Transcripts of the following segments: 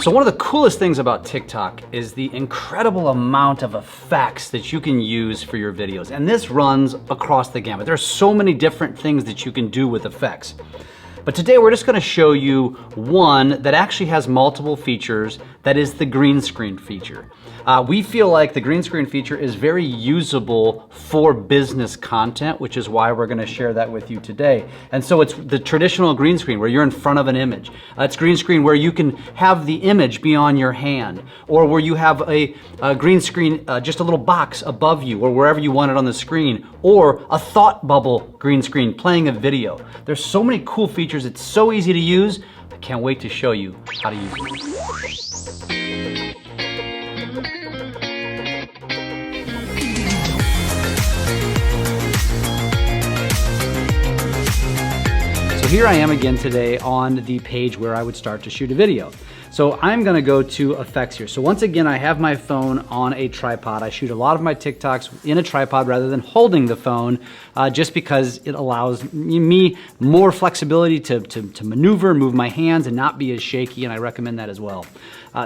So one of the coolest things about TikTok is the incredible amount of effects that you can use for your videos. And this runs across the gamut. There are so many different things that you can do with effects. But today we're just gonna show you one that actually has multiple features, that is the green screen feature. We feel like the green screen feature is very usable for business content, which is why we're gonna share that with you today. And so it's the traditional green screen where you're in front of an image. It's green screen where you can have the image be on your hand, or where you have a green screen, just a little box above you, or wherever you want it on the screen, or a thought bubble green screen playing a video. There's so many cool features. It's so easy to use. I can't wait to show you how to use it. So here I am again today on the page where I would start to shoot a video. So I'm gonna go to effects here. So once again, I have my phone on a tripod. I shoot a lot of my TikToks in a tripod rather than holding the phone, just because it allows me more flexibility to maneuver, move my hands and not be as shaky, and I recommend that as well.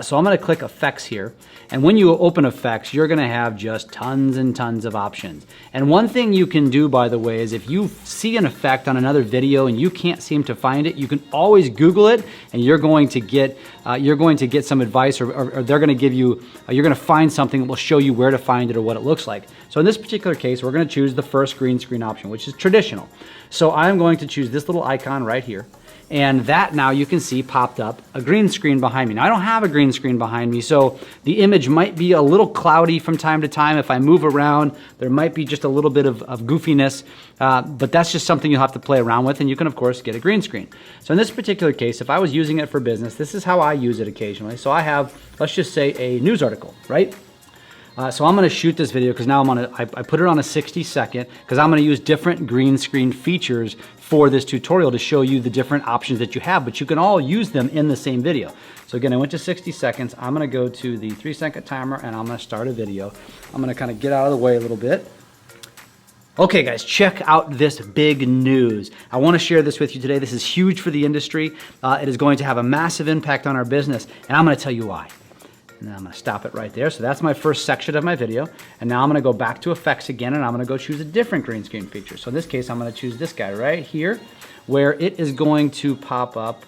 So I'm gonna click effects here. And when you open effects, you're gonna have just tons and tons of options. And one thing you can do, by the way, is if you see an effect on another video and you can't seem to find it, you can always Google it, and you're going to get some advice, or they're gonna give you, you're gonna find something that will show you where to find it or what it looks like. So in this particular case, we're gonna choose the first green screen option, which is traditional. So I'm going to choose this little icon right here. And that, now you can see, popped up a green screen behind me. Now I don't have a green screen behind me, so the image might be a little cloudy from time to time. If I move around, there might be just a little bit of goofiness, but that's just something you'll have to play around with, and you can of course get a green screen. So in this particular case, if I was using it for business, this is how I use it occasionally. So I have, let's just say, a news article, right? So I'm gonna shoot this video because now I put it on a 60-second because I'm gonna use different green screen features for this tutorial to show you the different options that you have, but you can all use them in the same video. So again, I went to 60 seconds. I'm gonna go to the 3-second timer and I'm gonna start a video. I'm gonna kind of get out of the way a little bit. Okay guys, check out this big news. I wanna share this with you today. This is huge for the industry. It is going to have a massive impact on our business, and I'm gonna tell you why. And then I'm gonna stop it right there. So that's my first section of my video. And now I'm gonna go back to effects again, and I'm gonna go choose a different green screen feature. So in this case, I'm gonna choose this guy right here, where it is going to pop up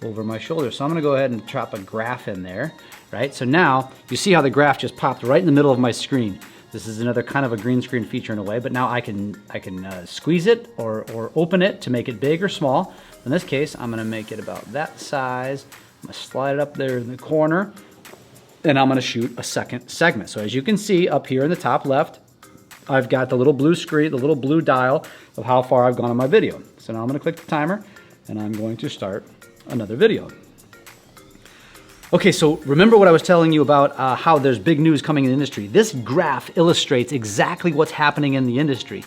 over my shoulder. So I'm gonna go ahead and drop a graph in there, right? So now you see how the graph just popped right in the middle of my screen. This is another kind of a green screen feature in a way, but now I can squeeze it or open it to make it big or small. In this case, I'm gonna make it about that size. I'm gonna slide it up there in the corner, and I'm gonna shoot a second segment. So as you can see up here in the top left, I've got the little blue screen, the little blue dial of how far I've gone on my video. So now I'm gonna click the timer, and I'm going to start another video. Okay, so remember what I was telling you about how there's big news coming in the industry. This graph illustrates exactly what's happening in the industry.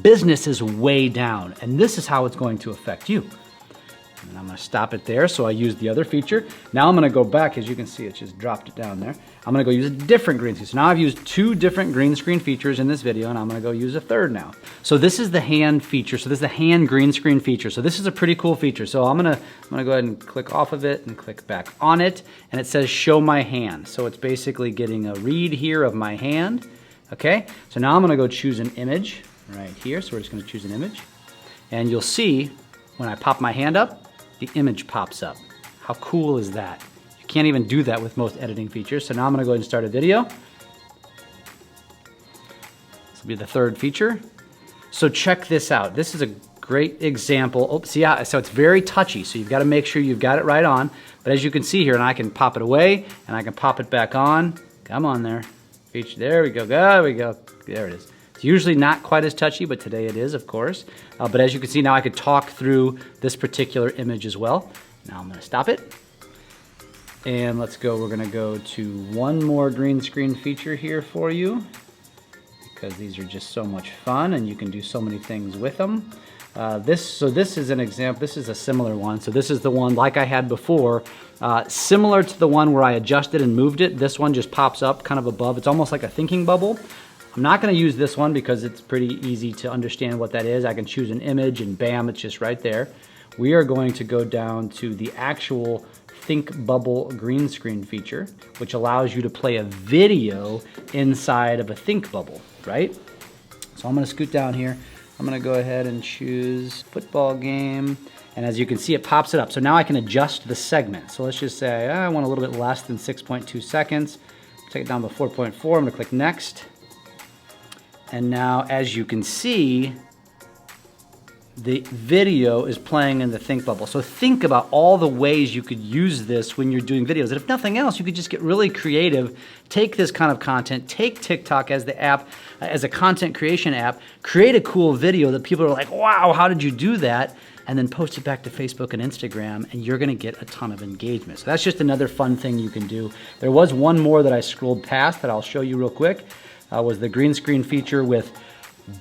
Business is way down, and this is how it's going to affect you. And I'm gonna stop it there, so I used the other feature. Now I'm gonna go back, as you can see, it just dropped it down there. I'm gonna go use a different green screen. So now I've used 2 different green screen features in this video, and I'm gonna go use a third now. So this is the hand feature. So this is the hand green screen feature. So this is a pretty cool feature. So I'm gonna go ahead and click off of it and click back on it, and it says show my hand. So it's basically getting a read here of my hand, okay? So now I'm gonna go choose an image right here. So we're just gonna choose an image. And you'll see when I pop my hand up, the image pops up. How cool is that? You can't even do that with most editing features. So now I'm gonna go ahead and start a video. This will be the third feature. So check this out. This is a great example. Oh, see, so it's very touchy. So you've gotta make sure you've got it right on. But as you can see here, and I can pop it away, and I can pop it back on. Come on there. Feature, there we go, there we go. There it is. It's usually not quite as touchy, but today it is, of course. But as you can see now, I could talk through this particular image as well. Now I'm gonna stop it. And let's go, we're gonna go to one more green screen feature here for you, because these are just so much fun and you can do so many things with them. This is an example, this is a similar one. So this is the one like I had before, similar to the one where I adjusted and moved it. This one just pops up kind of above. It's almost like a thinking bubble. I'm not gonna use this one because it's pretty easy to understand what that is. I can choose an image and bam, it's just right there. We are going to go down to the actual Think Bubble green screen feature, which allows you to play a video inside of a Think Bubble, right? So I'm gonna scoot down here. I'm gonna go ahead and choose football game. And as you can see, it pops it up. So now I can adjust the segment. So let's just say I want a little bit less than 6.2 seconds. Take it down to 4.4, I'm gonna click next. And now, as you can see, the video is playing in the Think Bubble. So think about all the ways you could use this when you're doing videos. And if nothing else, you could just get really creative, take this kind of content, take TikTok as the app, as a content creation app, create a cool video that people are like, wow, how did you do that? And then post it back to Facebook and Instagram, and you're gonna get a ton of engagement. So that's just another fun thing you can do. There was one more that I scrolled past that I'll show you real quick, was the green screen feature with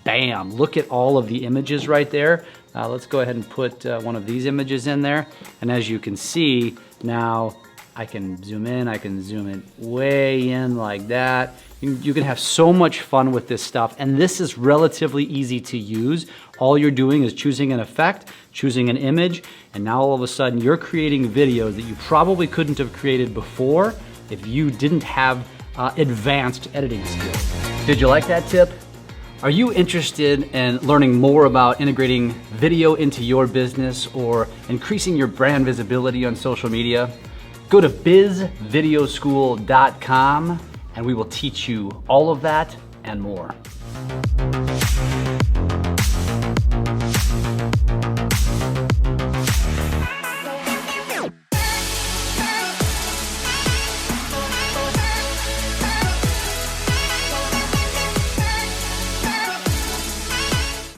bam, look at all of the images right there. Let's go ahead and put one of these images in there. And as you can see, now I can zoom in, I can zoom it way in like that. You can have so much fun with this stuff. And this is relatively easy to use. All you're doing is choosing an effect, choosing an image, and now all of a sudden you're creating videos that you probably couldn't have created before if you didn't have advanced editing skills. Did you like that tip? Are you interested in learning more about integrating video into your business or increasing your brand visibility on social media? Go to bizvideoschool.com and we will teach you all of that and more.